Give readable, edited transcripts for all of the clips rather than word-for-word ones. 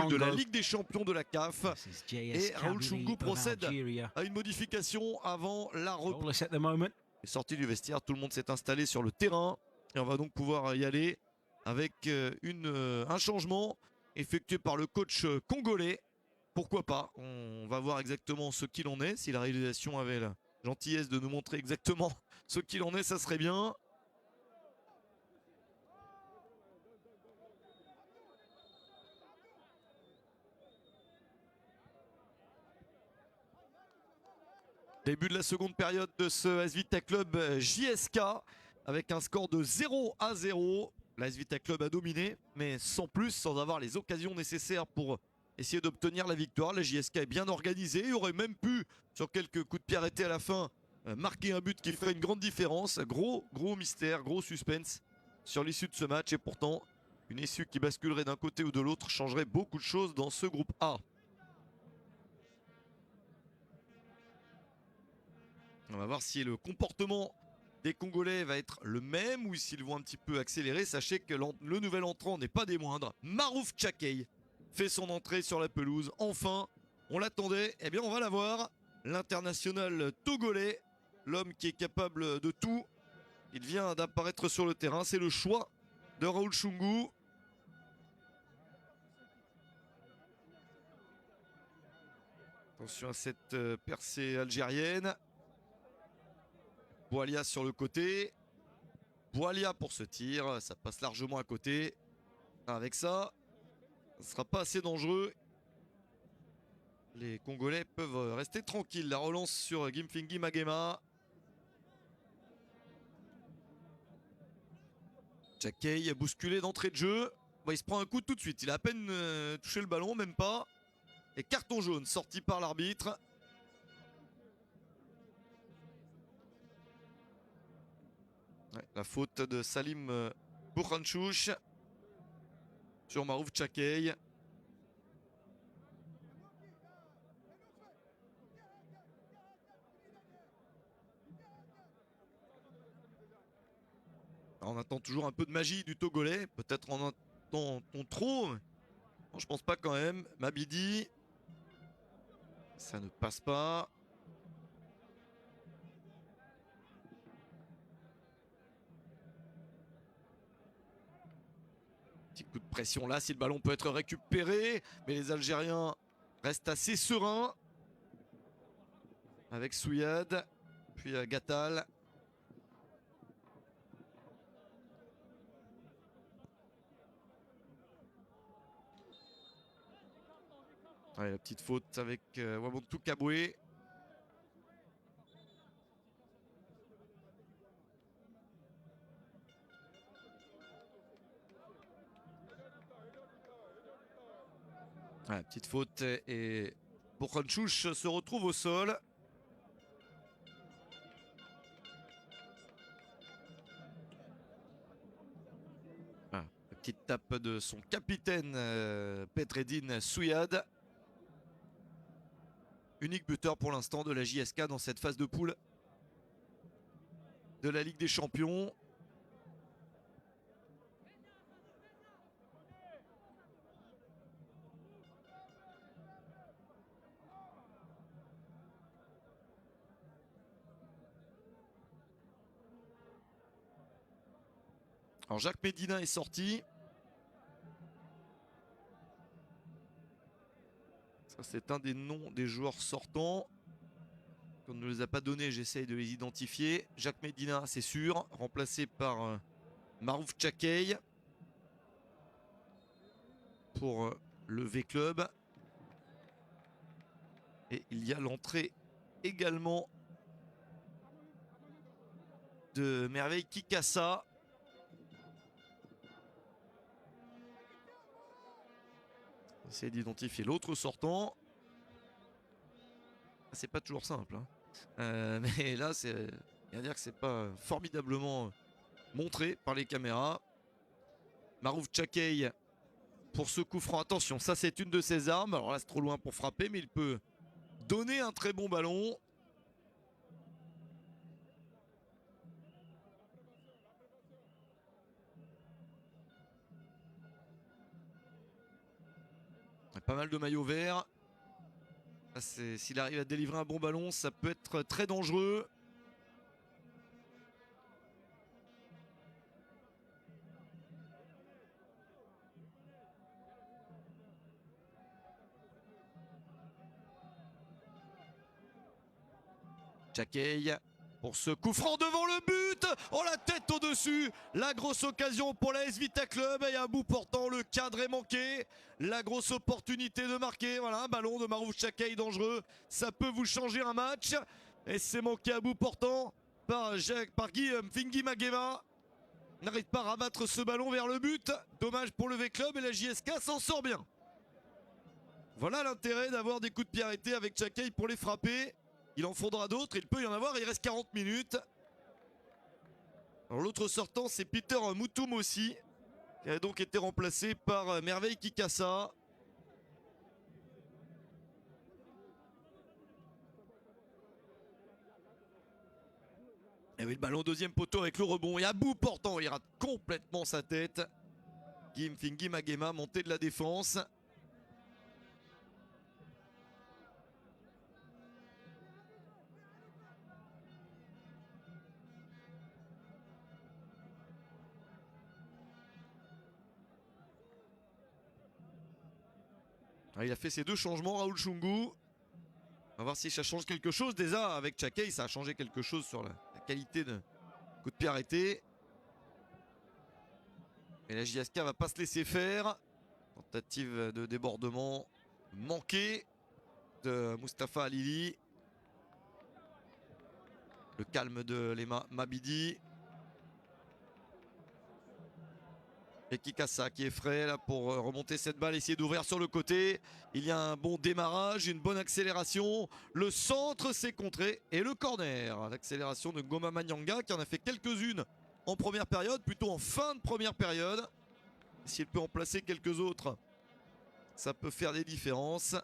de la Ligue des champions de la CAF. Et Raoul Shungu procède à une modification avant la reprise. Sorti du vestiaire, tout le monde s'est installé sur le terrain. Et on va donc pouvoir y aller avec un changement effectué par le coach congolais. Pourquoi pas? On va voir exactement ce qu'il en est. Si la réalisation avait la gentillesse de nous montrer exactement ce qu'il en est, ça serait bien. Début de la seconde période de ce AS Vita Club JSK avec un score de 0-0. L'AS Vita Club a dominé, mais sans plus, sans avoir les occasions nécessaires pour essayer d'obtenir la victoire. La JSK est bien organisée. Il aurait même pu, sur quelques coups de pied arrêtés à la fin, marquer un but qui ferait une grande différence. Gros mystère, gros suspense sur l'issue de ce match. Et pourtant, une issue qui basculerait d'un côté ou de l'autre changerait beaucoup de choses dans ce groupe A. On va voir si le comportement des Congolais va être le même ou s'ils vont un petit peu accélérer. Sachez que le nouvel entrant n'est pas des moindres. Marouf Tchakei fait son entrée sur la pelouse. Enfin, on l'attendait. Eh bien, on va la voir. L'international togolais, l'homme qui est capable de tout. Il vient d'apparaître sur le terrain. C'est le choix de Raoul Shungu. Attention à cette percée algérienne. Boualia sur le côté. Boualia pour ce tir. Ça passe largement à côté. Avec ça, ce ne sera pas assez dangereux. Les Congolais peuvent rester tranquilles. La relance sur Gimfingi Magema. Tchakei bousculé d'entrée de jeu. Bon, il se prend un coup tout de suite. Il a à peine touché le ballon, même pas. Et carton jaune sorti par l'arbitre. Ouais, la faute de Salim Boukhanchouch sur Marouf Tchakei. On attend toujours un peu de magie du Togolais. Peut-être en attend-on trop. Bon, je pense pas quand même. Mabidi. Ça ne passe pas. Petit coup de pression là, si le ballon peut être récupéré. Mais les Algériens restent assez sereins. Avec Souyad, puis Gattal. Ouais, la petite faute avec Wabontou Kaboué. Ouais, petite faute et Boukhanchouch se retrouve au sol. Ah, la petite tape de son capitaine Petredine Souyad. Unique buteur pour l'instant de la JSK dans cette phase de poule de la Ligue des Champions. Alors Jacques Médina est sorti. Ça, c'est un des noms des joueurs sortants. On ne les a pas donnés, j'essaye de les identifier. Jacques Médina, c'est sûr, remplacé par Marouf Tchakei pour le V-Club. Et il y a l'entrée également de Merveille Kikassa. On essaie d'identifier l'autre sortant. C'est pas toujours simple. Hein. Mais là, c'est à dire que c'est pas formidablement montré par les caméras. Marouf Tchakei pour ce coup franc. Attention, ça c'est une de ses armes. Alors là, c'est trop loin pour frapper, mais il peut donner un très bon ballon. pas mal de maillots verts. S'il arrive à délivrer un bon ballon, ça peut être très dangereux. Jacquet pour ce coup franc devant le but. Oh, la tête au-dessus. La grosse occasion pour la AS Vita Club. Et à bout portant, le cadre est manqué. La grosse opportunité de marquer. Voilà, un ballon de Marouf Jacquet dangereux. Ça peut vous changer un match. Et c'est manqué à bout portant par Guy Mfingi Magema. N'arrive pas à rabattre ce ballon vers le but. Dommage pour le V-Club et la JSK s'en sort bien. Voilà l'intérêt d'avoir des coups de pied arrêtés avec Jacquet pour les frapper. Il en faudra d'autres, il peut y en avoir, il reste 40 minutes. L'autre sortant, c'est Peter Moutoum aussi, qui a donc été remplacé par Merveille Kikassa. Et oui, le ballon deuxième poteau avec le rebond. Et à bout portant, il rate complètement sa tête. Guy Mfingi Magema, montée de la défense. Il a fait ses deux changements, Raoul Chungu. On va voir si ça change quelque chose. Déjà, avec Jacquet, ça a changé quelque chose sur la qualité de coup de pied arrêté. Et la JSK va pas se laisser faire. Tentative de débordement manquée de Mustapha Alili. Le calme de Lema Mabidi. Et Kikassa qui est frais là pour remonter cette balle, essayer d'ouvrir sur le côté. Il y a un bon démarrage, une bonne accélération. Le centre s'est contré et le corner. L'accélération de Ngoma Manyanga qui en a fait quelques-unes en première période, plutôt en fin de première période. S'il peut en placer quelques autres, ça peut faire des différences.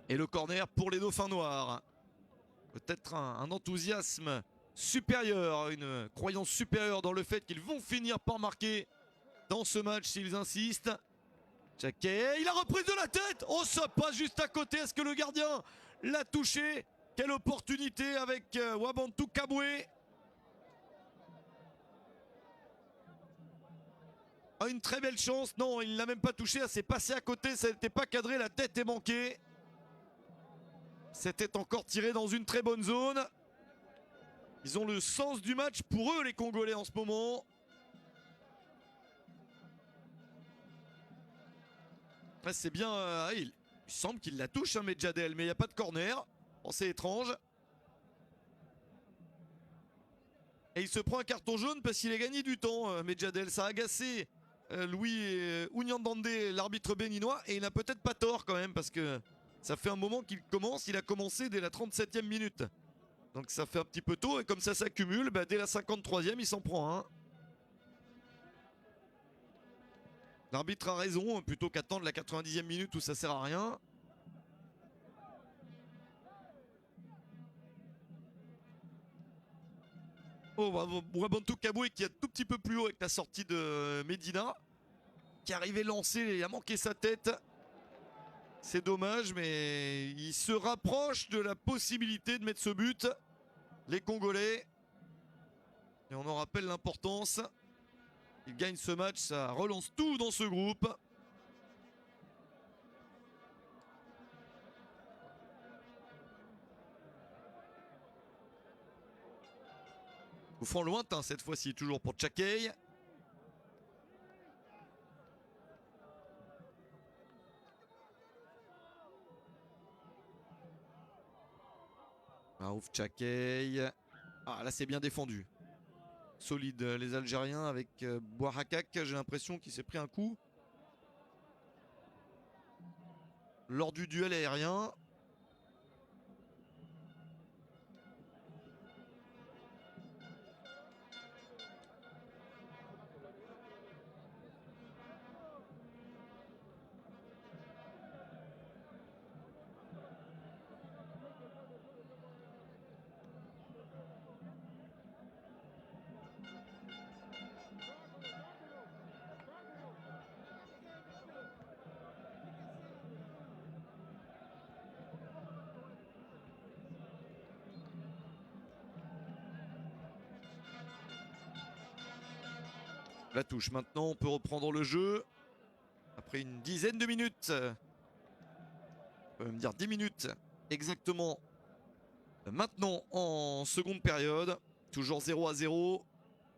Et le corner pour les Dauphins noirs. Peut-être un enthousiasme supérieur, une croyance supérieure dans le fait qu'ils vont finir par marquer dans ce match s'ils insistent. Jacquet, il a repris de la tête. Oh, ça passe juste à côté. Est-ce que le gardien l'a touché? Quelle opportunité avec Wabantou Kabwe. Ah, une très belle chance. Non, il ne l'a même pas touché. C'est passé à côté. Ça n'était pas cadré. La tête est manquée. C'était encore tiré dans une très bonne zone. Ils ont le sens du match pour eux, les Congolais, en ce moment. Après, c'est bien. Il semble qu'il la touche, hein, Medjadel, mais il n'y a pas de corner. Oh, c'est étrange. Et il se prend un carton jaune parce qu'il a gagné du temps, Medjadel. Ça a agacé Louis Ounyandande, l'arbitre béninois. Et il n'a peut-être pas tort quand même parce que ça fait un moment qu'il commence. Il a commencé dès la 37e minute. Donc ça fait un petit peu tôt. Et comme ça s'accumule, dès la 53e, il s'en prend un. L'arbitre a raison, plutôt qu'attendre la 90e minute où ça sert à rien. Oh, Wabantou Kabwe qui est un tout petit peu plus haut avec la sortie de Medina. Qui arrivait lancé, il a manqué sa tête. C'est dommage, mais il se rapproche de la possibilité de mettre ce but. Les Congolais. Et on en rappelle l'importance. Ils gagnent ce match, ça relance tout dans ce groupe. Au fond lointain cette fois-ci, toujours pour Jacquet. Marouf Jacquet. Ah, là c'est bien défendu. Solide les Algériens avec Bouarakak. J'ai l'impression qu'il s'est pris un coup lors du duel aérien. La touche maintenant, on peut reprendre le jeu. Après une dizaine de minutes. On peut même dire 10 minutes exactement. Maintenant en seconde période. Toujours 0-0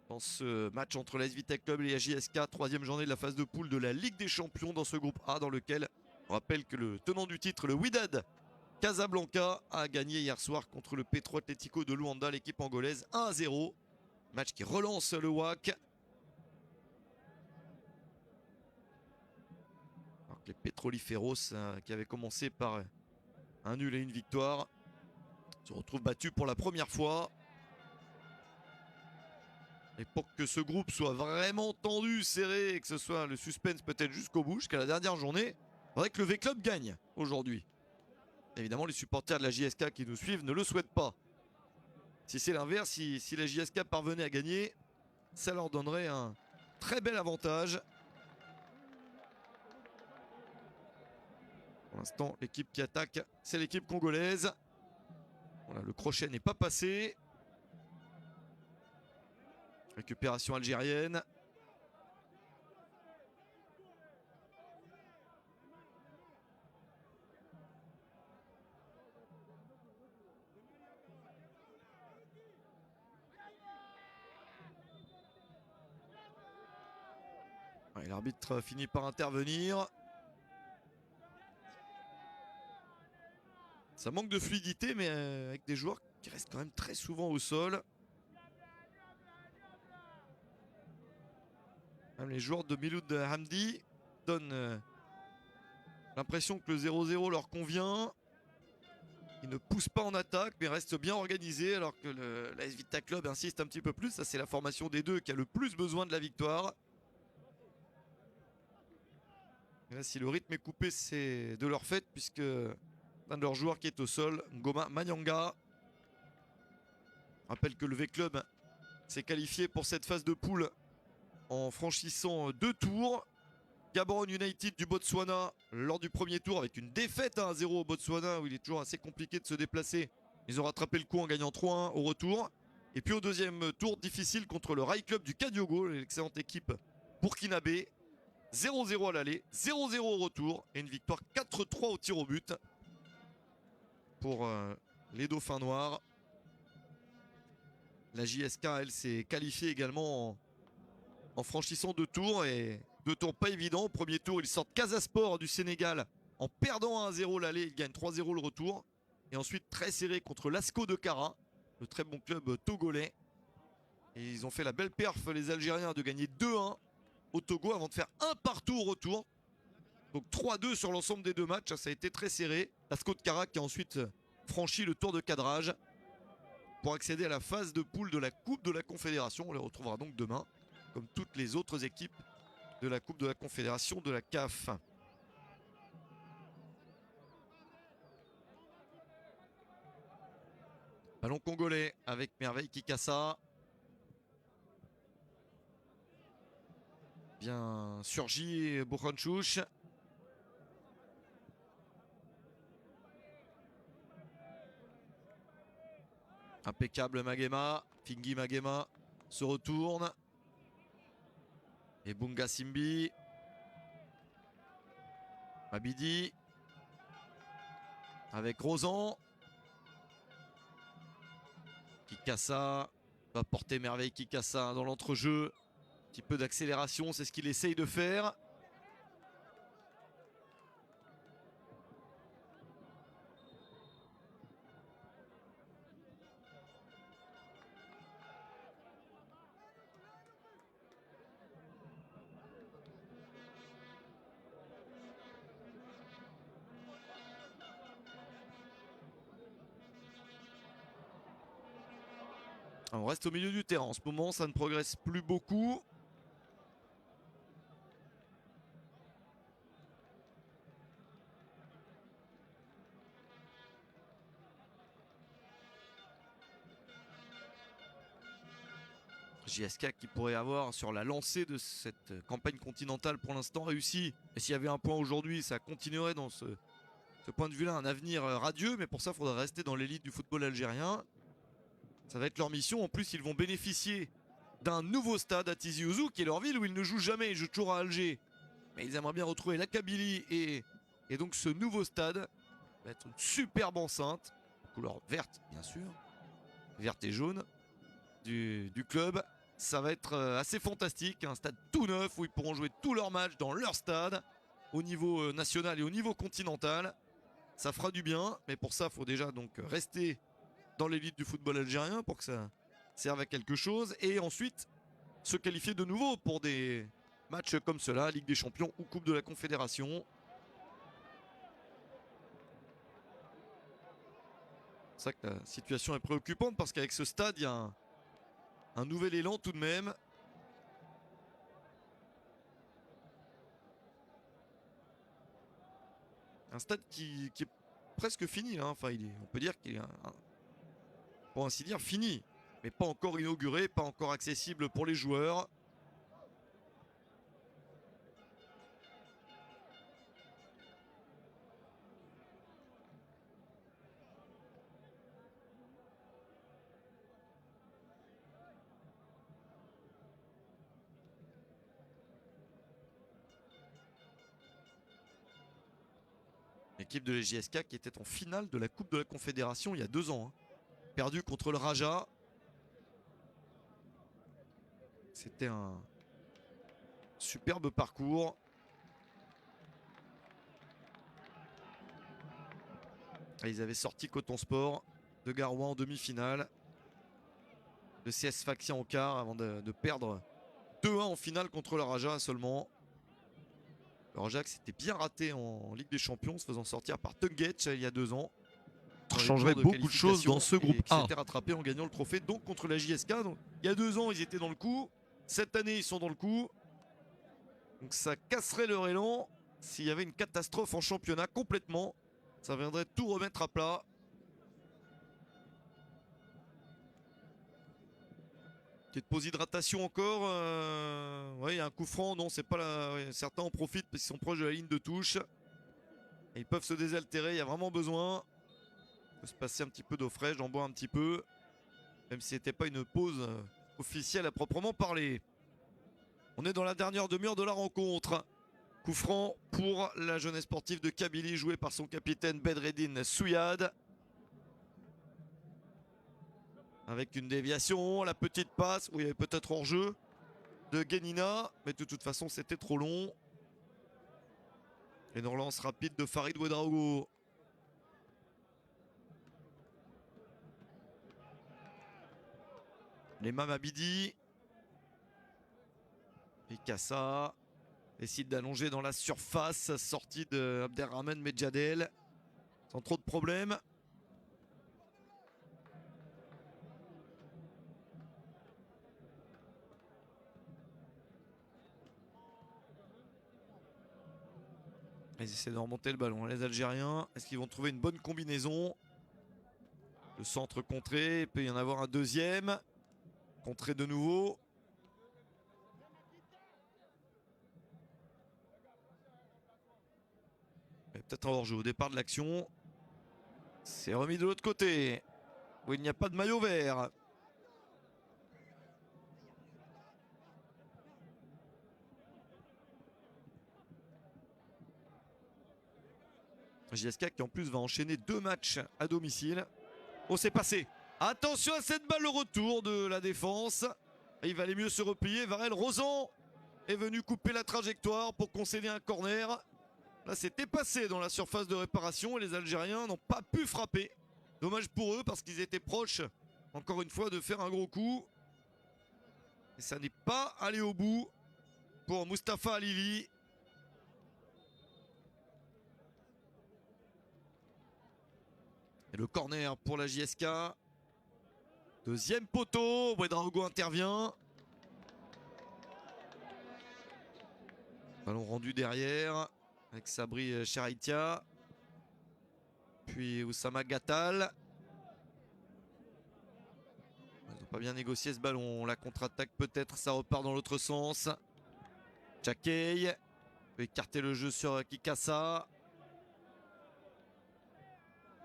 dans ce match entre l'AS Vitesse Club et la JSK. Troisième journée de la phase de poule de la Ligue des Champions dans ce groupe A, dans lequel on rappelle que le tenant du titre, le Wydad Casablanca, a gagné hier soir contre le Petro Atlético de Luanda, l'équipe angolaise, 1-0. Match qui relance le WAC. Alors que les Petroliferos, qui avaient commencé par un nul et une victoire, se retrouvent battus pour la première fois. Et pour que ce groupe soit vraiment tendu, serré, et que ce soit le suspense peut-être jusqu'au bout, jusqu'à la dernière journée, il faudrait que le V-Club gagne aujourd'hui. Évidemment, les supporters de la JSK qui nous suivent ne le souhaitent pas. Si c'est l'inverse, si la JSK parvenait à gagner, ça leur donnerait un très bel avantage. Pour l'instant, l'équipe qui attaque, c'est l'équipe congolaise. Voilà, le crochet n'est pas passé. Récupération algérienne. Ouais, l'arbitre finit par intervenir. Ça manque de fluidité, mais avec des joueurs qui restent quand même très souvent au sol. Même les joueurs de Miloud Hamdi donnent l'impression que le 0-0 leur convient. Ils ne poussent pas en attaque, mais restent bien organisés, alors que l'AS Vitesse Club insiste un petit peu plus. Ça, c'est la formation des deux qui a le plus besoin de la victoire. Et là, si le rythme est coupé, c'est de leur fait, puisque un de leurs joueurs qui est au sol, Ngoma Manyanga. Je rappelle que le V-Club s'est qualifié pour cette phase de poule en franchissant 2 tours. Gaborone United du Botswana lors du premier tour avec une défaite 1-0 au Botswana, où il est toujours assez compliqué de se déplacer. Ils ont rattrapé le coup en gagnant 3-1 au retour. Et puis au deuxième tour, difficile contre le Rail Club du Kadiogo, l'excellente équipe burkinabé. 0-0 à l'aller, 0-0 au retour et une victoire 4-3 au tir au but pour les Dauphins Noirs. La JSK, elle, s'est qualifiée également en franchissant 2 tours, et 2 tours pas évidents. Au premier tour, ils sortent Casasport du Sénégal en perdant 1-0 l'aller, ils gagnent 3-0 le retour. Et ensuite très serré contre l'Asco de Kara, le très bon club togolais. Et ils ont fait la belle perf, les Algériens, de gagner 2-1 au Togo avant de faire 1 partout au retour. Donc 3-2 sur l'ensemble des 2 matchs, ça a été très serré. L'Asco de Kara qui a ensuite franchi le tour de cadrage pour accéder à la phase de poule de la Coupe de la Confédération. On les retrouvera donc demain, comme toutes les autres équipes de la Coupe de la Confédération de la CAF. Ballon congolais avec Merveille Kikassa. Bien surgi Boukhanchouch. Impeccable Magema. Fingi Magema se retourne. Et Bunga Simbi. Mabidi. Avec Rosan. Kikassa va porter Merveille Kikassa dans l'entrejeu. Un petit peu d'accélération, c'est ce qu'il essaye de faire. On reste au milieu du terrain. En ce moment, ça ne progresse plus beaucoup. JSK qui pourrait avoir sur la lancée de cette campagne continentale pour l'instant réussi. Et s'il y avait un point aujourd'hui, ça continuerait dans ce point de vue-là un avenir radieux. Mais pour ça, il faudrait rester dans l'élite du football algérien. Ça va être leur mission. En plus, ils vont bénéficier d'un nouveau stade à Tizi Ouzou, qui est leur ville où ils ne jouent jamais, ils jouent toujours à Alger. Mais ils aimeraient bien retrouver la Kabylie et donc ce nouveau stade va être une superbe enceinte, couleur verte bien sûr, verte et jaune du club. Ça va être assez fantastique, un stade tout neuf où ils pourront jouer tous leurs matchs dans leur stade, au niveau national et au niveau continental. Ça fera du bien, mais pour ça, il faut déjà donc rester dans l'élite du football algérien pour que ça serve à quelque chose. Et ensuite, se qualifier de nouveau pour des matchs comme cela, Ligue des Champions ou Coupe de la Confédération. C'est ça que la situation est préoccupante parce qu'avec ce stade, il y a un nouvel élan tout de même. Un stade qui est presque fini. Hein. Enfin, on peut dire qu'il est, pour ainsi dire, fini. Mais pas encore inauguré, pas encore accessible pour les joueurs. L'équipe de la JSK qui était en finale de la Coupe de la Confédération il y a 2 ans. Hein. Perdu contre le Raja. C'était un superbe parcours. Et ils avaient sorti Coton Sport de Garoua en demi-finale. Le CS Sfaxien en quart avant de perdre 2-1 en finale contre le Raja seulement. Le Raja s'était bien raté en Ligue des Champions, se faisant sortir par Tunguetch il y a 2 ans. Ça changerait beaucoup de choses dans ce groupe A. Ils s'étaient rattrapés en gagnant le trophée donc contre la JSK. Donc, il y a 2 ans, ils étaient dans le coup. Cette année, ils sont dans le coup. Donc ça casserait leur élan s'il y avait une catastrophe en championnat complètement. Ça viendrait tout remettre à plat. Petite pause hydratation encore. Ouais, il y a un coup franc. Non, c'est pas là. Ouais, certains en profitent parce qu'ils sont proches de la ligne de touche. Et ils peuvent se désaltérer. Il y a vraiment besoin. Il peut se passer un petit peu d'eau fraîche. J'en bois un petit peu. Même si c'était pas une pause officielle à proprement parler. On est dans la dernière demi-heure de la rencontre. Coup franc pour la jeunesse sportive de Kabylie, joué par son capitaine Bedreddine Souyad. Avec une déviation, la petite passe, où il y avait peut-être hors-jeu de Guénina, mais de toute façon c'était trop long. Et une relance rapide de Farid Ouedraogo. Les Mamabidi. Et Kassa décide d'allonger dans la surface, sortie de Abderrahmane Medjadel, sans trop de problèmes. Ils essaient de remonter le ballon, les Algériens. Est-ce qu'ils vont trouver une bonne combinaison? Le centre contré, il peut y en avoir un deuxième. Contré de nouveau. Peut-être un hors-jeu au départ de l'action. C'est remis de l'autre côté, où il n'y a pas de maillot vert. JSK qui en plus va enchaîner 2 matchs à domicile. Oh, c'est passé. Attention à cette balle, le retour de la défense. Il valait mieux se replier. Varel Rosan est venu couper la trajectoire pour concéder un corner. Là, c'était passé dans la surface de réparation et les Algériens n'ont pas pu frapper. Dommage pour eux parce qu'ils étaient proches, encore une fois, de faire un gros coup. Et ça n'est pas allé au bout pour Mustapha Alili. Et le corner pour la JSK. Deuxième poteau, Ouedraogo intervient. Ballon rendu derrière avec Sabri Cheraitia. Puis Oussama Gattal. Ils n'ont pas bien négocié ce ballon. La contre-attaque peut-être, ça repart dans l'autre sens. Tchakey peut écarter le jeu sur Kikassa.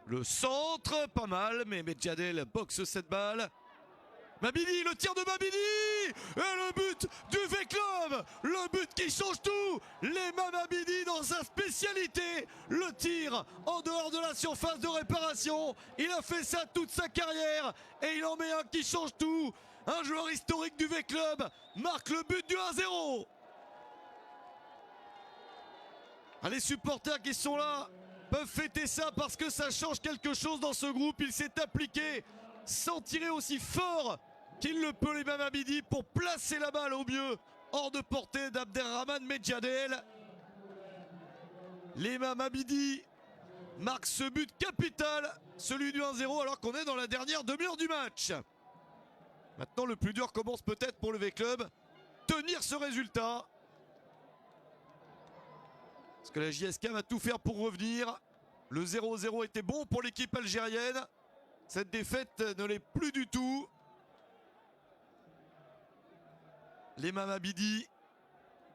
Le centre, pas mal, mais Medjadel boxe cette balle. Mabidi, le tir de Mabidi et le but du V-Club, le but qui change tout. Lemam Mabidi dans sa spécialité, le tir en dehors de la surface de réparation. Il a fait ça toute sa carrière et il en met un qui change tout. Un joueur historique du V-Club marque le but du 1-0. Les supporters qui sont là peuvent fêter ça parce que ça change quelque chose dans ce groupe. Il s'est appliqué sans tirer aussi fort qu'il le peut, Lemam Mabidi, pour placer la balle au mieux hors de portée d'Abderrahmane Medjadel. Lemam Mabidi marque ce but capital, celui du 1-0, alors qu'on est dans la dernière demi-heure du match. Maintenant, le plus dur commence peut-être pour le V-Club. Tenir ce résultat. Parce que la JSK va tout faire pour revenir. Le 0-0 était bon pour l'équipe algérienne. Cette défaite ne l'est plus du tout. Lemam Mabidi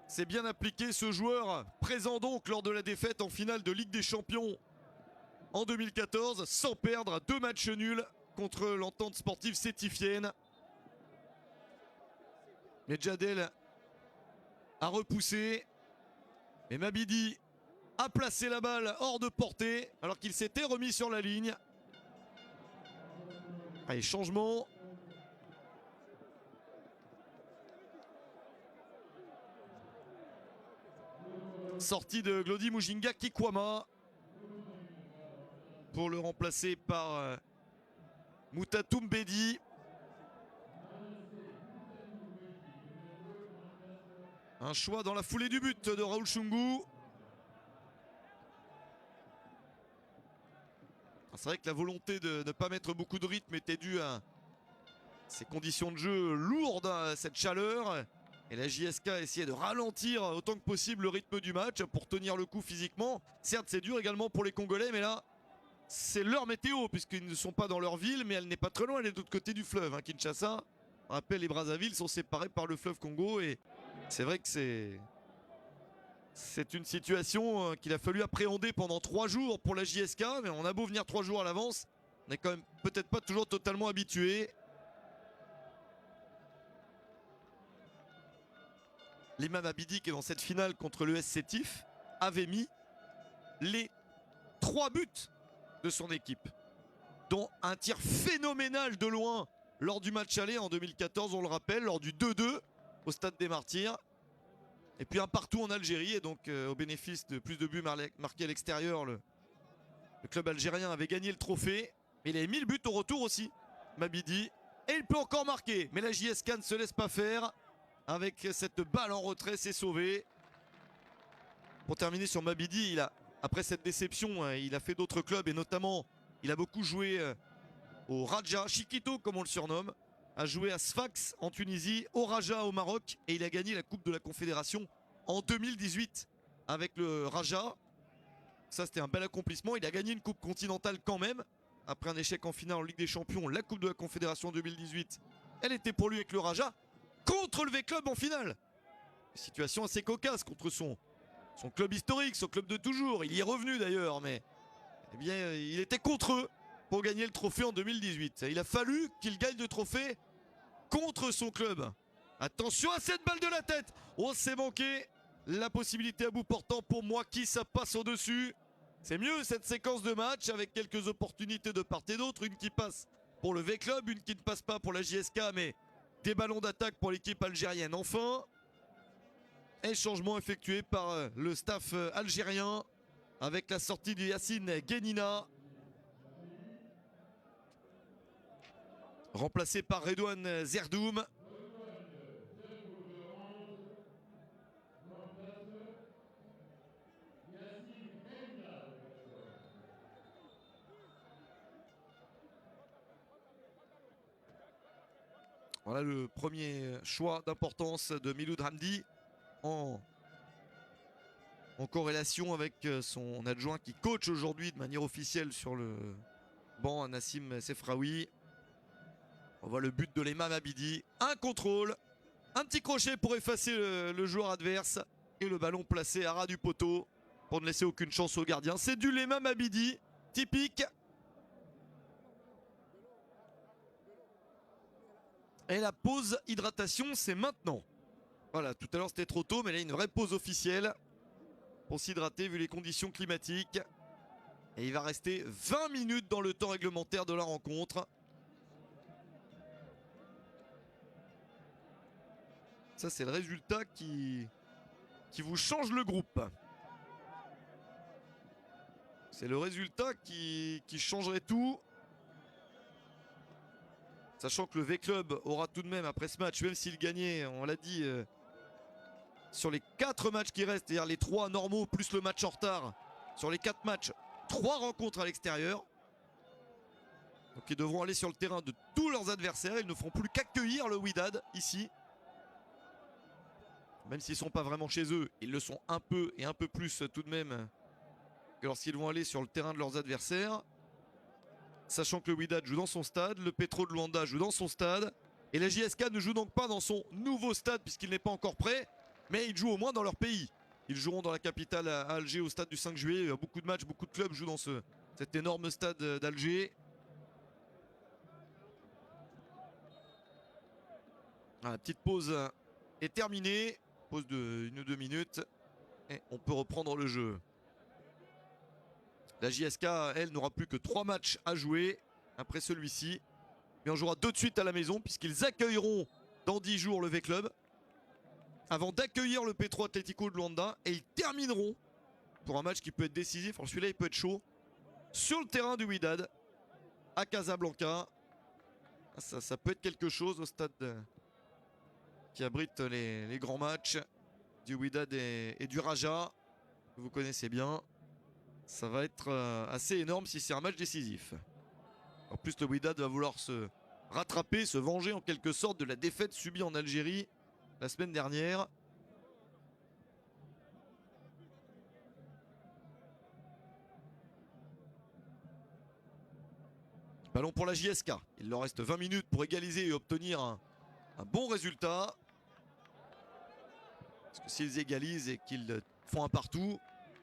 s'est bien appliqué, ce joueur présent donc lors de la défaite en finale de Ligue des Champions en 2014, sans perdre 2 matchs nuls contre l'entente sportive sétifienne. Medjadel a repoussé et Mabidi a placé la balle hors de portée alors qu'il s'était remis sur la ligne. Allez, changement. Sortie de Glody Mujinga Kikwama pour le remplacer par Moutatou Mbedi. Un choix dans la foulée du but de Raoul Chungu. C'est vrai que la volonté de ne pas mettre beaucoup de rythme était due à ces conditions de jeu lourdes, à cette chaleur. Et la JSK a essayé de ralentir autant que possible le rythme du match pour tenir le coup physiquement. Certes, c'est dur également pour les Congolais, mais là, c'est leur météo, puisqu'ils ne sont pas dans leur ville, mais elle n'est pas très loin, elle est de l'autre côté du fleuve. Kinshasa, on rappelle, et Brazzaville sont séparés par le fleuve Congo. Et c'est vrai que c'est une situation qu'il a fallu appréhender pendant 3 jours pour la JSK, mais on a beau venir 3 jours à l'avance, on n'est quand même peut-être pas toujours totalement habitué. Lemam Mabidi, qui est dans cette finale contre le SC Tif, avait mis les 3 buts de son équipe, dont un tir phénoménal de loin lors du match aller en 2014, on le rappelle, lors du 2-2 au Stade des Martyrs. Et puis un partout en Algérie, et donc au bénéfice de plus de buts marqués à l'extérieur, le club algérien avait gagné le trophée. Mais il avait mis le but au retour aussi, Mabidi. Et il peut encore marquer, mais la JSK ne se laisse pas faire. Avec cette balle en retrait, c'est sauvé. Pour terminer sur Mabidi, après cette déception, il a fait d'autres clubs, et notamment, il a beaucoup joué au Raja, Chiquito comme on le surnomme, a joué à Sfax en Tunisie, au Raja au Maroc, et il a gagné la Coupe de la Confédération en 2018 avec le Raja. Ça, c'était un bel accomplissement. Il a gagné une Coupe continentale quand même, après un échec en finale en Ligue des Champions. La Coupe de la Confédération 2018, elle était pour lui avec le Raja, contre le V-Club en finale. Situation assez cocasse contre son club historique, son club de toujours. Il y est revenu d'ailleurs, mais eh bien, il était contre eux pour gagner le trophée en 2018. Il a fallu qu'il gagne le trophée contre son club. Attention à cette balle de la tête. On s'est manqué la possibilité à bout portant pour moi qui ça passe au-dessus. C'est mieux cette séquence de match avec quelques opportunités de part et d'autre. Une qui passe pour le V-Club, une qui ne passe pas pour la JSK, mais des ballons d'attaque pour l'équipe algérienne enfin. Et changement effectué par le staff algérien avec la sortie de Yacine Guénina, remplacé par Redouane Zerdoum. Voilà le premier choix d'importance de Miloud Hamdi en corrélation avec son adjoint qui coach aujourd'hui de manière officielle sur le banc, Nassim Sefraoui. On voit le but de Lemam Mabidi. Un contrôle, un petit crochet pour effacer le joueur adverse et le ballon placé à ras du poteau pour ne laisser aucune chance au gardien. C'est du Lemam Mabidi typique. Et la pause hydratation, c'est maintenant. Voilà, tout à l'heure c'était trop tôt, mais là une vraie pause officielle pour s'hydrater vu les conditions climatiques. Et il va rester 20 minutes dans le temps réglementaire de la rencontre. Ça c'est le résultat qui vous change le groupe. C'est le résultat qui changerait tout. Sachant que le V-Club aura tout de même, après ce match, même s'il gagnait, on l'a dit, sur les 4 matchs qui restent, c'est-à-dire les 3 normaux plus le match en retard, sur les 4 matchs, 3 rencontres à l'extérieur. Donc ils devront aller sur le terrain de tous leurs adversaires. Ils ne feront plus qu'accueillir le Wydad ici. Même s'ils ne sont pas vraiment chez eux, ils le sont un peu et un peu plus tout de même que lorsqu'ils vont aller sur le terrain de leurs adversaires. Sachant que le Wydad joue dans son stade, le Petro de Luanda joue dans son stade. Et la JSK ne joue donc pas dans son nouveau stade puisqu'il n'est pas encore prêt. Mais ils jouent au moins dans leur pays. Ils joueront dans la capitale à Alger au stade du 5 juillet. Beaucoup de matchs, beaucoup de clubs jouent dans cet énorme stade d'Alger. La petite pause est terminée. Pause de 1 ou 2 minutes. Et on peut reprendre le jeu. La JSK, elle, n'aura plus que 3 matchs à jouer après celui-ci. Mais on jouera 2 de suite à la maison puisqu'ils accueilleront dans 10 jours le V-Club avant d'accueillir le Petro Atlético de Luanda. Et ils termineront pour un match qui peut être décisif. Alors celui-là, il peut être chaud. Sur le terrain du Wydad à Casablanca. Ça peut être quelque chose au stade qui abrite les grands matchs du Wydad et du Raja, que vous connaissez bien. Ça va être assez énorme si c'est un match décisif. En plus, le Wydad va vouloir se rattraper, se venger en quelque sorte de la défaite subie en Algérie la semaine dernière. Ballon pour la JSK. Il leur reste 20 minutes pour égaliser et obtenir un bon résultat. Parce que s'ils égalisent et qu'ils font un partout,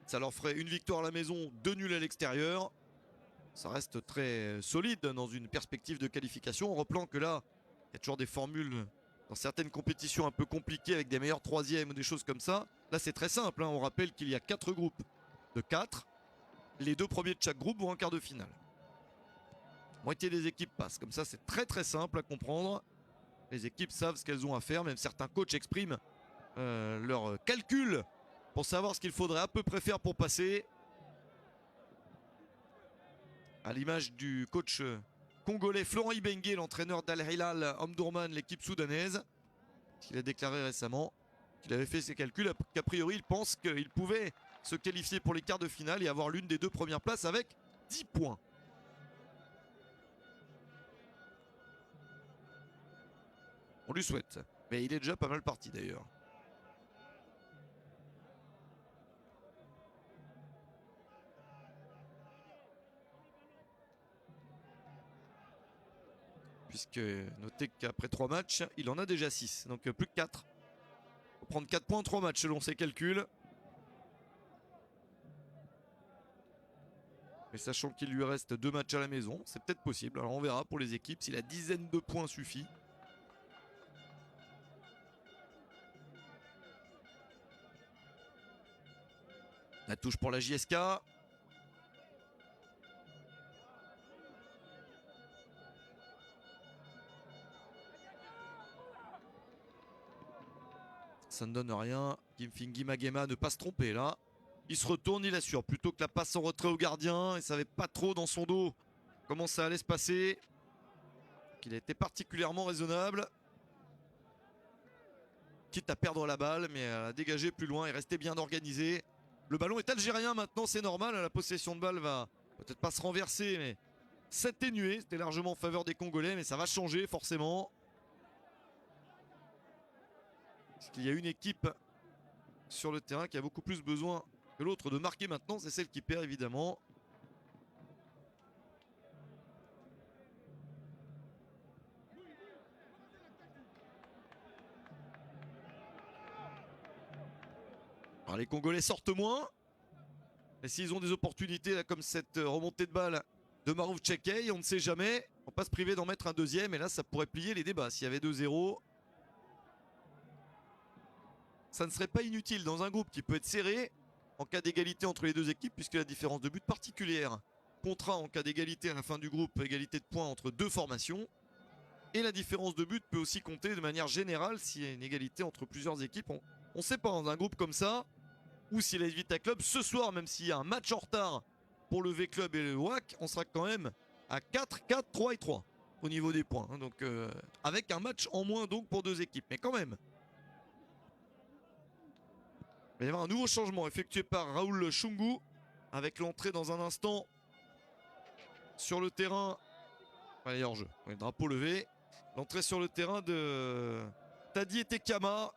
ça leur ferait une victoire à la maison, 2 nuls à l'extérieur. Ça reste très solide dans une perspective de qualification. On reprend que là, il y a toujours des formules dans certaines compétitions un peu compliquées avec des meilleurs troisièmes ou des choses comme ça. Là, c'est très simple. On rappelle qu'il y a 4 groupes de 4. Les 2 premiers de chaque groupe vont en quart de finale. Moitié des équipes passent. Comme ça, c'est très très simple à comprendre. Les équipes savent ce qu'elles ont à faire. Même certains coachs expriment leurs calculs pour savoir ce qu'il faudrait à peu près faire pour passer. À l'image du coach congolais Florent Ibenge, l'entraîneur d'Al Hilal Omdurman, l'équipe soudanaise. Il a déclaré récemment qu'il avait fait ses calculs, qu'a priori il pense qu'il pouvait se qualifier pour les quarts de finale et avoir l'une des 2 premières places avec 10 points. On lui souhaite, mais il est déjà pas mal parti d'ailleurs. Puisque notez qu'après 3 matchs, il en a déjà 6. Donc plus que 4. Il faut prendre 4 points en 3 matchs selon ses calculs. Mais sachant qu'il lui reste 2 matchs à la maison, c'est peut-être possible. Alors on verra pour les équipes si la dizaine de points suffit. La touche pour la JSK. Ça ne donne rien. Kimfingi Magema ne pas se tromper là. Il se retourne, il assure. Plutôt que la passe en retrait au gardien. Il ne savait pas trop dans son dos comment ça allait se passer. Il a été particulièrement raisonnable. Quitte à perdre la balle, mais à dégager plus loin et rester bien organisé. Le ballon est algérien maintenant, c'est normal. La possession de balle va peut-être pas se renverser, mais s'atténuer. C'était largement en faveur des Congolais, mais ça va changer forcément. Parce qu'il y a une équipe sur le terrain qui a beaucoup plus besoin que l'autre de marquer maintenant. C'est celle qui perd évidemment. Alors les Congolais sortent moins. Mais s'ils ont des opportunités là, comme cette remontée de balle de Marouf Tchekey. On ne sait jamais. On va pas se priver d'en mettre un deuxième. Et là, ça pourrait plier les débats. S'il y avait 2-0, ça ne serait pas inutile dans un groupe qui peut être serré en cas d'égalité entre les deux équipes, puisque la différence de but particulière comptera en cas d'égalité à la fin du groupe, égalité de points entre deux formations. Et la différence de but peut aussi compter de manière générale s'il y a une égalité entre plusieurs équipes. On ne sait pas dans un groupe comme ça, ou si l'AS Vita Club, ce soir, même s'il y a un match en retard pour le V-Club et le WAC, on sera quand même à 4, 4, 3 et 3 au niveau des points. Donc avec un match en moins donc pour deux équipes, mais quand même. Il va y avoir un nouveau changement effectué par Raoul Chungu avec l'entrée dans un instant sur le terrain. Allez, hors-jeu, drapeau levé. L'entrée sur le terrain de Tadi Tekama.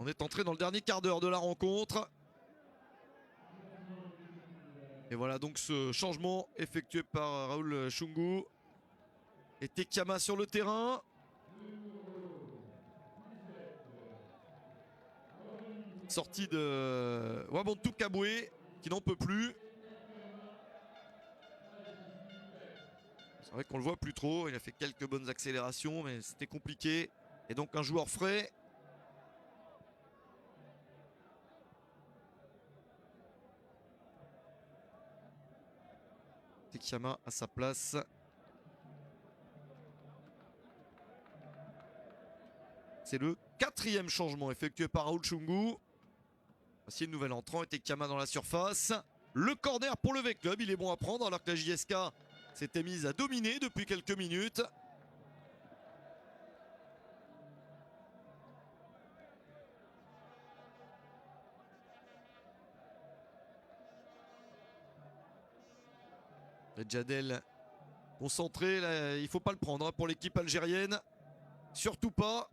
On est entré dans le dernier quart d'heure de la rencontre. Et voilà donc ce changement effectué par Raoul Chungu. Et Tekama sur le terrain. Sortie de Wabontou Kabwe qui n'en peut plus. C'est vrai qu'on le voit plus trop. Il a fait quelques bonnes accélérations, mais c'était compliqué. Et donc un joueur frais. Tekama à sa place. C'est le 4e changement effectué par Raoul Chungu. Voici une nouvelle entrant et Tekama dans la surface. Le corner pour le V-Club, il est bon à prendre alors que la JSK s'était mise à dominer depuis quelques minutes. Et Djadel concentré, là, il ne faut pas le prendre pour l'équipe algérienne. Surtout pas.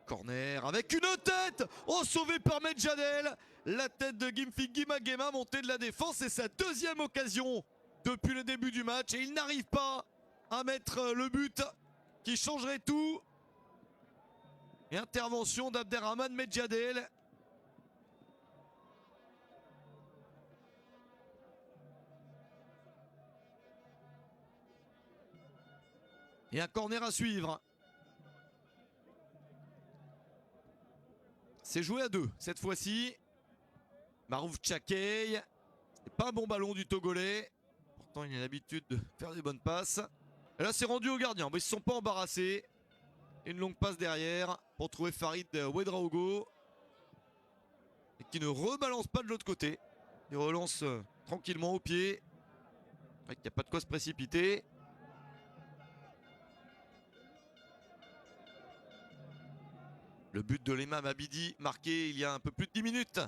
Corner avec une tête. Oh, sauvé par Medjadel. La tête de Gimfik Gimagema montée de la défense. C'est sa deuxième occasion depuis le début du match. Et il n'arrive pas à mettre le but qui changerait tout. Et intervention d'Abderrahman Medjadel. Et un corner à suivre. C'est joué à 2 cette fois-ci. Marouf Tchekey. C'est pas un bon ballon du Togolais. Pourtant, il a l'habitude de faire des bonnes passes. Et là, c'est rendu au gardien. Mais ils ne se sont pas embarrassés. Une longue passe derrière pour trouver Farid Ouedraogo. Et qui ne rebalance pas de l'autre côté. Il relance tranquillement au pied. Il n'y a pas de quoi se précipiter. Le but de l'Imam Abidi marqué il y a un peu plus de 10 minutes.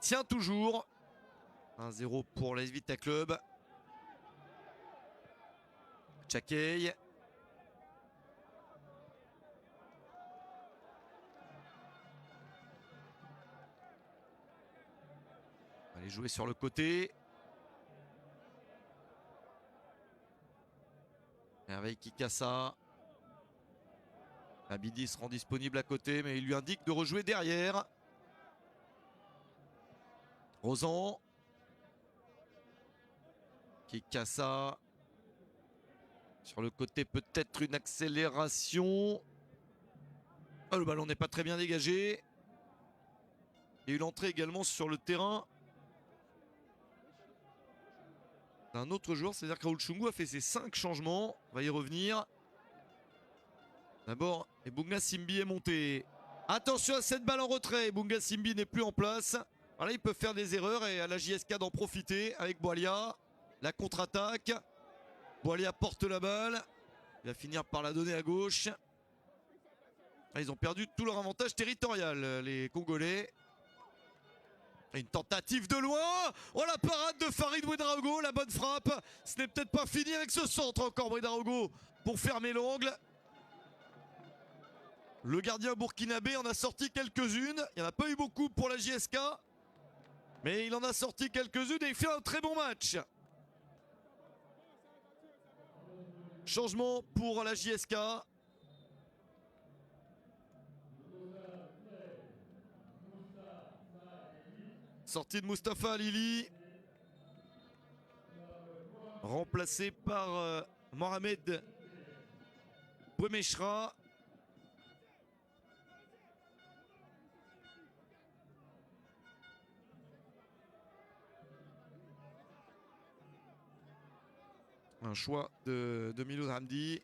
Tient toujours. 1-0 pour l'AS Vita Club. Tchekey. Allez jouer sur le côté. Avec Kikassa. Abidi se rend disponible à côté, mais il lui indique de rejouer derrière. Rosan. Kikassa. Sur le côté, peut-être une accélération. Oh, le ballon n'est pas très bien dégagé. Il y a eu l'entrée également sur le terrain d'un autre joueur, c'est-à-dire que Raoul Chungu a fait ses 5 changements. On va y revenir. D'abord, Bunga Simbi est monté. Attention à cette balle en retrait. Bunga Simbi n'est plus en place. Voilà, ils peuvent faire des erreurs et à la JSK d'en profiter avec Boalia. La contre-attaque. Boalia porte la balle. Il va finir par la donner à gauche. Ils ont perdu tout leur avantage territorial, les Congolais. Une tentative de loin. Oh, la parade de Farid Ouedraogo. La bonne frappe. Ce n'est peut-être pas fini avec ce centre encore, Ouedraogo, pour fermer l'angle. Le gardien burkinabé en a sorti quelques-unes. Il n'y en a pas eu beaucoup pour la JSK. Mais il en a sorti quelques-unes et il fait un très bon match. Changement pour la JSK. Sortie de Mustapha Lili. Remplacé par Mohamed Bouemechra. Un choix de Miloud Hamdi.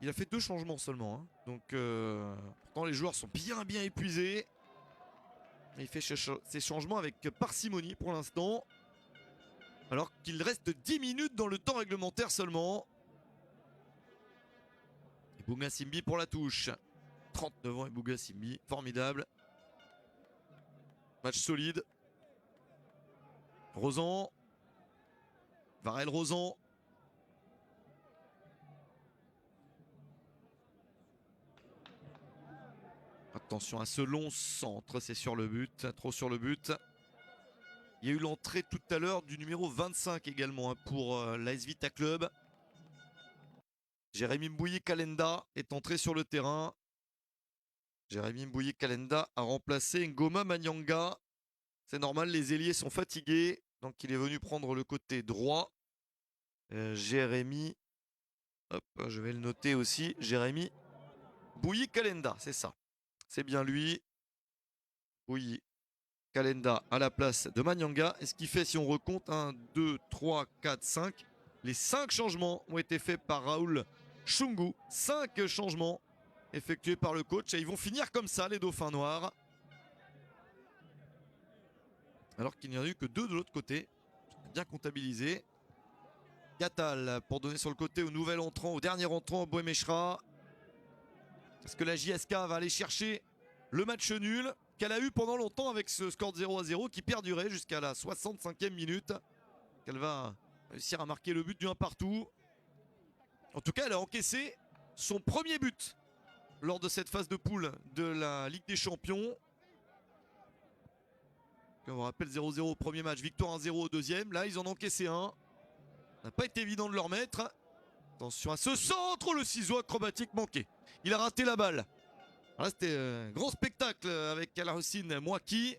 Il a fait 2 changements seulement. Hein. Donc, pourtant, les joueurs sont bien épuisés. Il fait ses changements avec parcimonie pour l'instant. Alors qu'il reste 10 minutes dans le temps réglementaire seulement. Et Bouga Simbi pour la touche. 39 ans et Bouga Simbi. Formidable. Match solide. Rosan. Varel Rosan. Attention à ce long centre, c'est sur le but, trop sur le but. Il y a eu l'entrée tout à l'heure du numéro 25 également pour l'AS Vita Club. Jérémy Mbouyi Kalenda est entré sur le terrain. Jérémy Mbouyi Kalenda a remplacé Ngoma Manyanga. C'est normal, les ailiers sont fatigués. Donc il est venu prendre le côté droit. Jérémy, hop, je vais le noter aussi. Jérémy Mbouyi Kalenda, c'est ça. C'est bien lui. Mbouyi Kalenda à la place de Manyanga. Et ce qui fait, si on recompte, 1, 2, 3, 4, 5. Les 5 changements ont été faits par Raoul Chungu. 5 changements effectués par le coach. Et ils vont finir comme ça, les Dauphins Noirs. Alors qu'il n'y en a eu que 2 de l'autre côté. Bien comptabilisé. Gatal pour donner sur le côté au nouvel entrant, au dernier entrant, Bouemechra. Est-ce que la JSK va aller chercher le match nul qu'elle a eu pendant longtemps avec ce score de 0-0 qui perdurait jusqu'à la 65e minute? Qu'elle va réussir à marquer le but du 1 partout. En tout cas, elle a encaissé son premier but lors de cette phase de poule de la Ligue des Champions. On vous rappelle 0-0 au premier match, victoire 1-0 au deuxième. Là, ils en ont encaissé un. Ça n'a pas été évident de leur mettre. Attention à ce centre, le ciseau acrobatique manqué. Il a raté la balle. C'était un gros spectacle avec Al-Hussein Mouaki.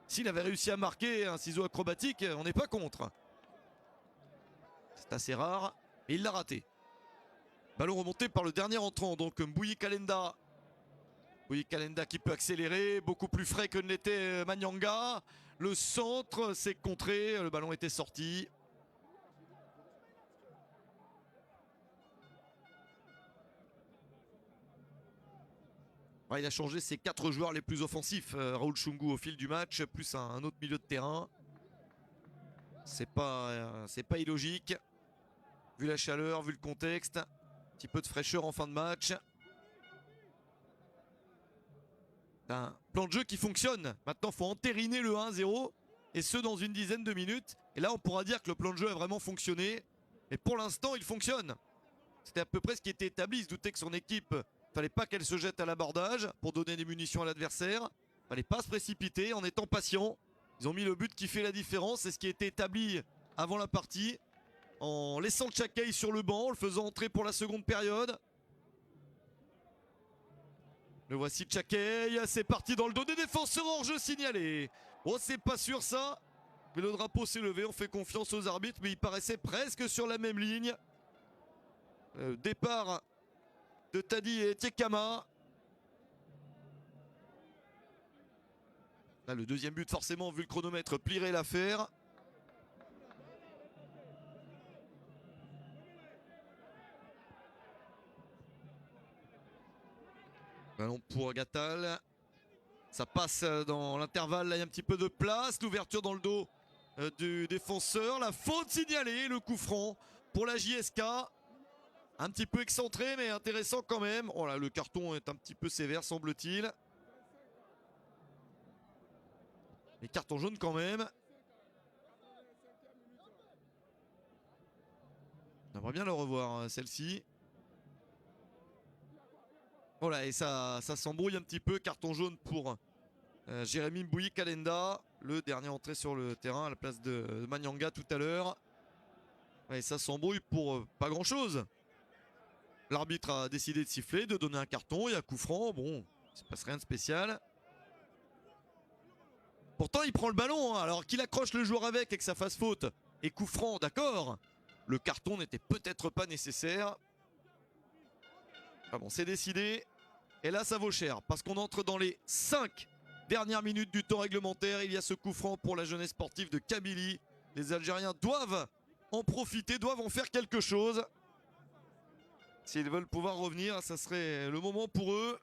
S'il avait réussi à marquer un ciseau acrobatique, on n'est pas contre. C'est assez rare, mais il l'a raté. Ballon remonté par le dernier entrant, donc Mbouyi Kalenda. Mbouyi Kalenda qui peut accélérer, beaucoup plus frais que ne l'était Manyanga. Le centre s'est contré, le ballon était sorti. Il a changé ses 4 joueurs les plus offensifs, Raoul Chungu au fil du match, plus un autre milieu de terrain. C'est pas illogique. Vu la chaleur, vu le contexte. Un petit peu de fraîcheur en fin de match. Un plan de jeu qui fonctionne. Maintenant, il faut entériner le 1-0. Et ce, dans une dizaine de minutes. Et là, on pourra dire que le plan de jeu a vraiment fonctionné. Mais pour l'instant, il fonctionne. C'était à peu près ce qui était établi. Il se doutait que son équipe... Fallait pas qu'elle se jette à l'abordage pour donner des munitions à l'adversaire. Fallait pas se précipiter en étant patient. Ils ont mis le but qui fait la différence. C'est ce qui a été établi avant la partie. En laissant Tchakay sur le banc, en le faisant entrer pour la seconde période. Le voici Tchakay. C'est parti dans le dos des défenseurs hors jeu signalé. Oh, c'est pas sûr ça. Mais le drapeau s'est levé. On fait confiance aux arbitres. Mais il paraissait presque sur la même ligne. Départ de Tadi et Tekama. Là, le deuxième but, forcément, vu le chronomètre, plierait l'affaire. Ballon pour Gatal. Ça passe dans l'intervalle. Là, il y a un petit peu de place. L'ouverture dans le dos du défenseur. La faute signalée. Le coup franc pour la JSK. Un petit peu excentré, mais intéressant quand même. Oh là, le carton est un petit peu sévère, semble-t-il. Les cartons jaunes quand même. On aimerait bien le revoir, celle-ci. Voilà, et ça s'embrouille un petit peu. Carton jaune pour Jérémy Mbouyi Kalenda. Le dernier entré sur le terrain à la place de Manyanga tout à l'heure. Et ça s'embrouille pour pas grand-chose. L'arbitre a décidé de siffler, de donner un carton. Il y a coup franc. Bon, il ne se passe rien de spécial. Pourtant il prend le ballon, hein, alors qu'il accroche le joueur avec et que ça fasse faute. Et coup franc, d'accord. Le carton n'était peut-être pas nécessaire. Ah bon, c'est décidé. Et là ça vaut cher parce qu'on entre dans les 5 dernières minutes du temps réglementaire. Il y a ce coup franc pour la jeunesse sportive de Kabylie. Les Algériens doivent en profiter, doivent en faire quelque chose. S'ils veulent pouvoir revenir, ça serait le moment pour eux.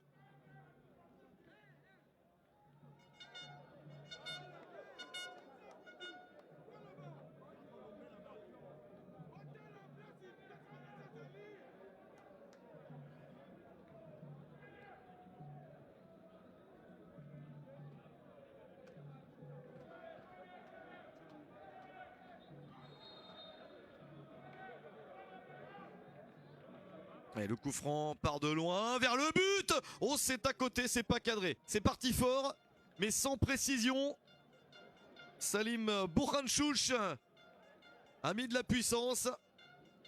Et le coup franc part de loin vers le but. Oh, c'est à côté, c'est pas cadré. C'est parti fort, mais sans précision. Salim Bourhanchouch a mis de la puissance.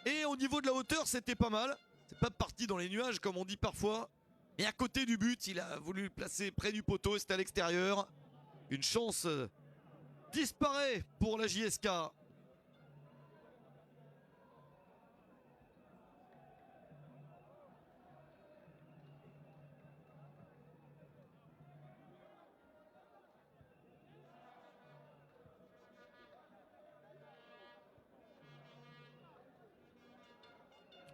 Et au niveau de la hauteur, c'était pas mal. C'est pas parti dans les nuages comme on dit parfois. Et à côté du but, il a voulu le placer près du poteau. C'était à l'extérieur. Une chance disparaît pour la JSK.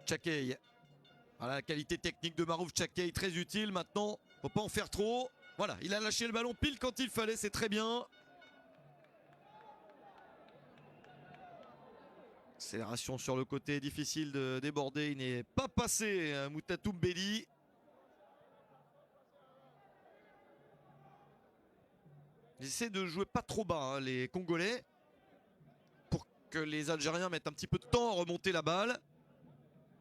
Chakey. Voilà la qualité technique de Marouf Chakey, très utile. Maintenant, faut pas en faire trop. Voilà, il a lâché le ballon pile quand il fallait, c'est très bien. Accélération sur le côté, difficile de déborder. Il n'est pas passé, Moutatou Mbeli. Ils essaient de jouer pas trop bas, hein, les Congolais, pour que les Algériens mettent un petit peu de temps à remonter la balle.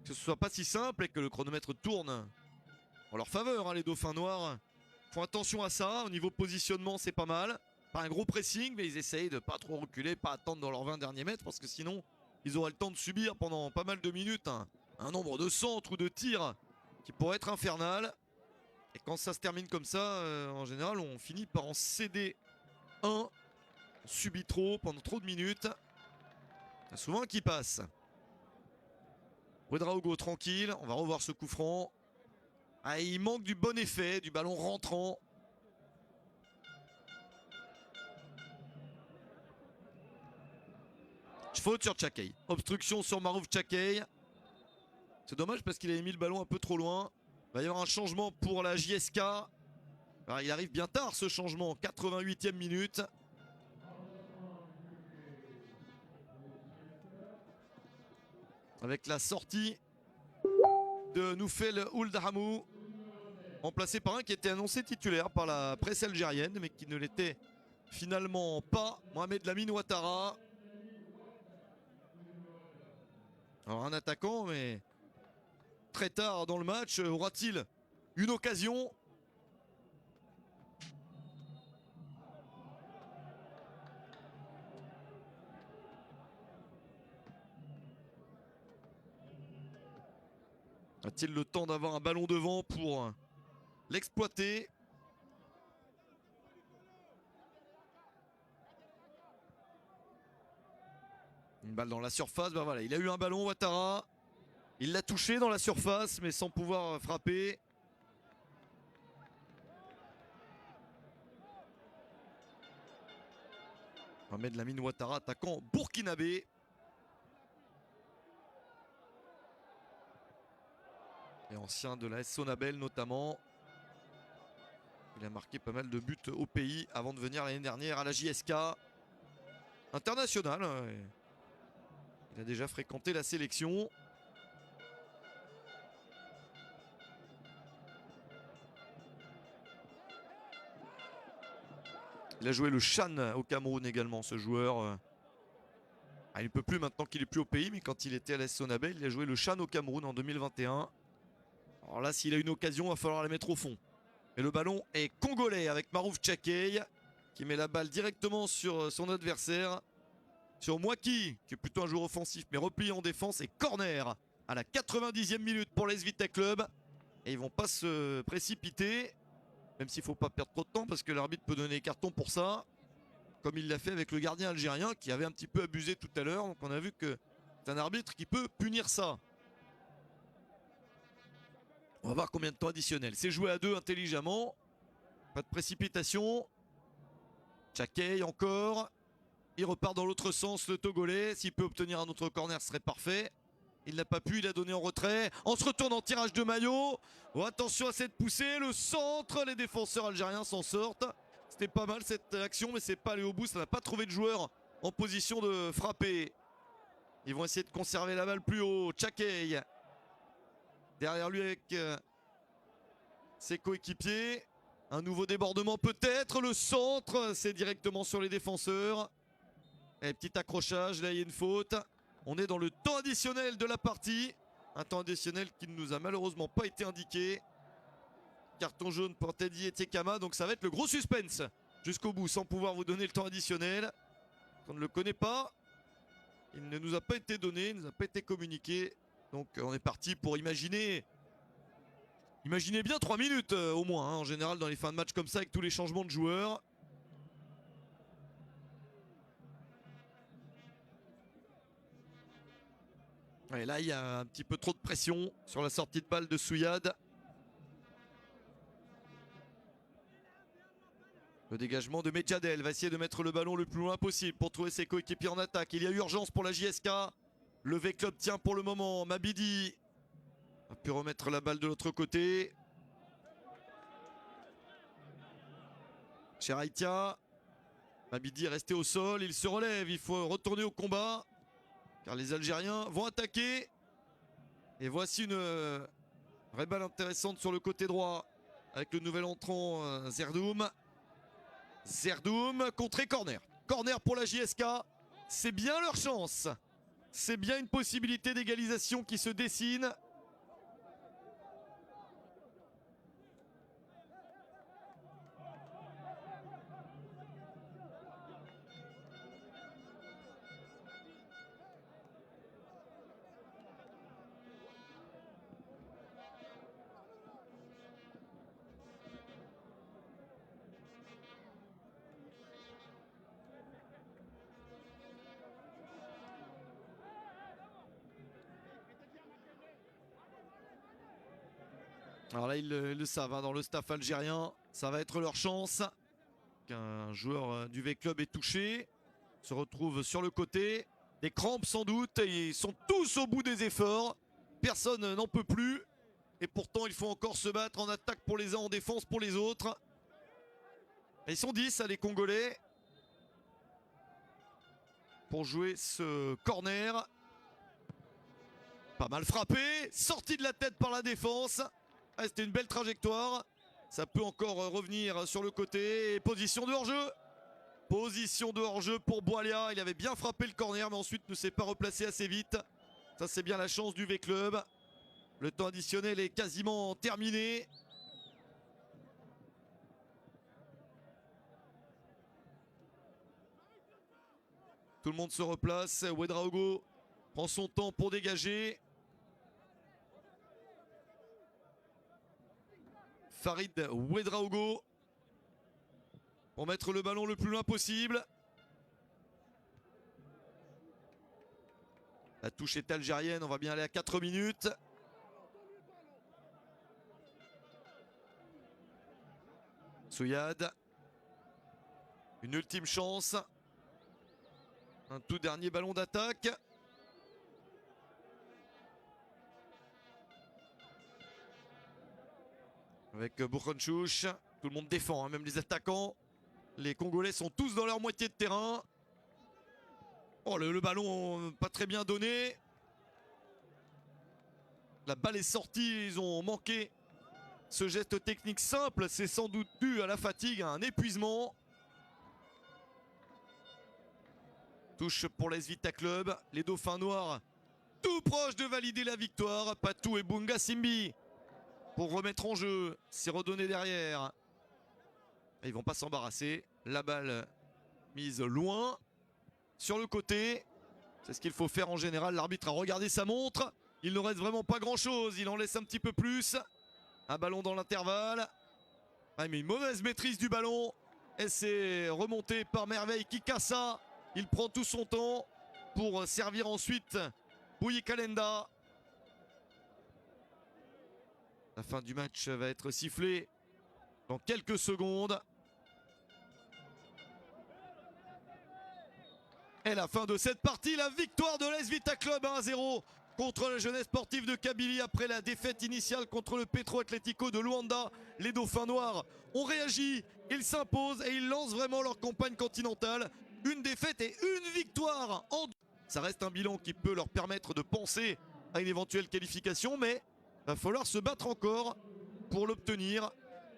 Que ce soit pas si simple et que le chronomètre tourne en leur faveur, hein, les dauphins noirs. Font attention à ça, au niveau positionnement c'est pas mal. Pas un gros pressing, mais ils essayent de pas trop reculer, pas attendre dans leurs 20 derniers mètres, parce que sinon ils auraient le temps de subir pendant pas mal de minutes un nombre de centres ou de tirs qui pourrait être infernal. Et quand ça se termine comme ça, en général on finit par en céder un. On subit trop pendant trop de minutes. Il y a souvent un qui passe. Ouedraogo tranquille, on va revoir ce coup franc. Ah, il manque du bon effet, du ballon rentrant. Faute sur Chakey. Obstruction sur Marouf Chakey. C'est dommage parce qu'il avait mis le ballon un peu trop loin. Il va y avoir un changement pour la JSK. Alors, il arrive bien tard ce changement, 88e minute. Avec la sortie de Noufel Ould-Hamou, remplacé par un qui était annoncé titulaire par la presse algérienne, mais qui ne l'était finalement pas, Mohamed Lamine Ouattara. Alors un attaquant, mais très tard dans le match, aura-t-il une occasion ? A-t-il le temps d'avoir un ballon devant pour l'exploiter ? Une balle dans la surface, ben voilà, il a eu un ballon Ouattara. Il l'a touché dans la surface mais sans pouvoir frapper. Mohamed Lamine Ouattara, attaquant burkinabé. Et ancien de la S Sonabel notamment. Il a marqué pas mal de buts au pays avant de venir l'année dernière à la JSK. International. Il a déjà fréquenté la sélection. Il a joué le Chan au Cameroun également, ce joueur. Il ne peut plus maintenant qu'il est plus au pays, mais quand il était à l'AS Sonabel, il a joué le Chan au Cameroun en 2021. Alors là, s'il a une occasion, il va falloir la mettre au fond. Et le ballon est congolais avec Marouf Chakey qui met la balle directement sur son adversaire. Sur Mouaki, qui est plutôt un joueur offensif, mais replié en défense. Et corner à la 90e minute pour l'AS Vita Club. Et ils vont pas se précipiter, même s'il ne faut pas perdre trop de temps, parce que l'arbitre peut donner carton pour ça. comme il l'a fait avec le gardien algérien qui avait un petit peu abusé tout à l'heure. Donc on a vu que c'est un arbitre qui peut punir ça. On va voir combien de temps additionnel. C'est joué à 2 intelligemment. Pas de précipitation. Chakei encore. Il repart dans l'autre sens, le Togolais. S'il peut obtenir un autre corner, ce serait parfait. Il n'a pas pu, il a donné en retrait. En se retournant, tirage de maillot. Oh, attention à cette poussée, le centre. Les défenseurs algériens s'en sortent. C'était pas mal cette action, mais c'est pas allé au bout. Ça n'a pas trouvé de joueur en position de frapper. Ils vont essayer de conserver la balle plus haut. Chakei. Derrière lui avec ses coéquipiers. Un nouveau débordement peut-être. Le centre, c'est directement sur les défenseurs. Et petit accrochage, là il y a une faute. On est dans le temps additionnel de la partie. Un temps additionnel qui ne nous a malheureusement pas été indiqué. Carton jaune pour Teddy et Tekama. Donc ça va être le gros suspense jusqu'au bout sans pouvoir vous donner le temps additionnel. On ne le connaît pas. Il ne nous a pas été donné, il ne nous a pas été communiqué. Donc on est parti pour imaginer. Imaginez bien 3 minutes au moins, hein, en général dans les fins de match comme ça avec tous les changements de joueurs. Et là, il y a un petit peu trop de pression sur la sortie de balle de Souyad. Le dégagement de Medjadel va essayer de mettre le ballon le plus loin possible pour trouver ses coéquipiers en attaque. Il y a urgence pour la JSK. Le V-Club tient pour le moment. Mabidi a pu remettre la balle de l'autre côté. Cheraitia. Mabidi est resté au sol. Il se relève. Il faut retourner au combat. Car les Algériens vont attaquer. Et voici une vraie balle intéressante sur le côté droit. Avec le nouvel entrant Zerdoum. Zerdoum, contré corner. Corner pour la JSK. C'est bien leur chance. C'est bien une possibilité d'égalisation qui se dessine. Alors là, ils le savent, hein, dans le staff algérien, ça va être leur chance. Un joueur du V-Club est touché, se retrouve sur le côté. Des crampes sans doute, et ils sont tous au bout des efforts. Personne n'en peut plus. Et pourtant, il faut encore se battre en attaque pour les uns, en défense pour les autres. Et ils sont 10, les Congolais, pour jouer ce corner. Pas mal frappé, sorti de la tête par la défense. Ah, c'était une belle trajectoire. Ça peut encore revenir sur le côté. Et position de hors-jeu. Position de hors-jeu pour Boilia. Il avait bien frappé le corner, mais ensuite ne s'est pas replacé assez vite. Ça, c'est bien la chance du V-Club. Le temps additionnel est quasiment terminé. Tout le monde se replace. Ouedraogo prend son temps pour dégager. Farid Ouedraogo pour mettre le ballon le plus loin possible. La touche est algérienne, on va bien aller à 4 minutes. Souyad. Une ultime chance. Un tout dernier ballon d'attaque. Avec Bourkhonchouch, tout le monde défend, hein, même les attaquants. Les Congolais sont tous dans leur moitié de terrain. Oh, le ballon pas très bien donné. La balle est sortie, ils ont manqué ce geste technique simple. C'est sans doute dû à la fatigue, à un épuisement. Touche pour l'AS Vita Club. Les Dauphins Noirs tout proche de valider la victoire. Patou et Bunga Simbi pour remettre en jeu. C'est redonné derrière. Ils vont pas s'embarrasser. La balle mise loin. Sur le côté. C'est ce qu'il faut faire en général. L'arbitre a regardé sa montre. Il ne reste vraiment pas grand chose. Il en laisse un petit peu plus. Un ballon dans l'intervalle. Ah, mais une mauvaise maîtrise du ballon Et c'est remonté par merveille Kikassa. Il prend tout son temps pour servir ensuite Bouyikalenda. La fin du match va être sifflée dans quelques secondes. Et la fin de cette partie, la victoire de l'AS Vita Club 1-0 contre la jeunesse sportive de Kabylie après la défaite initiale contre le Petro Atlético de Luanda. Les Dauphins Noirs ont réagi, ils s'imposent et ils lancent vraiment leur campagne continentale. Une défaite et une victoire en deux. Ça reste un bilan qui peut leur permettre de penser à une éventuelle qualification, mais il va falloir se battre encore pour l'obtenir.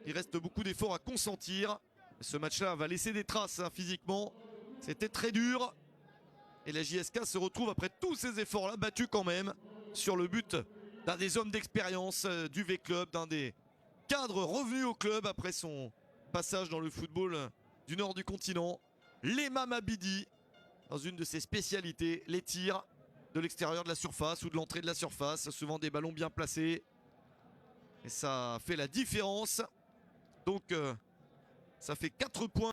Il reste beaucoup d'efforts à consentir. Ce match-là va laisser des traces physiquement. C'était très dur. Et la JSK se retrouve après tous ces efforts-là battus quand même sur le but d'un des hommes d'expérience du V-Club, d'un des cadres revenus au club après son passage dans le football du nord du continent. Lema Mabidi, dans une de ses spécialités, les tirs de l'extérieur de la surface ou de l'entrée de la surface, souvent des ballons bien placés. Et ça fait la différence. Donc ça fait 4 points.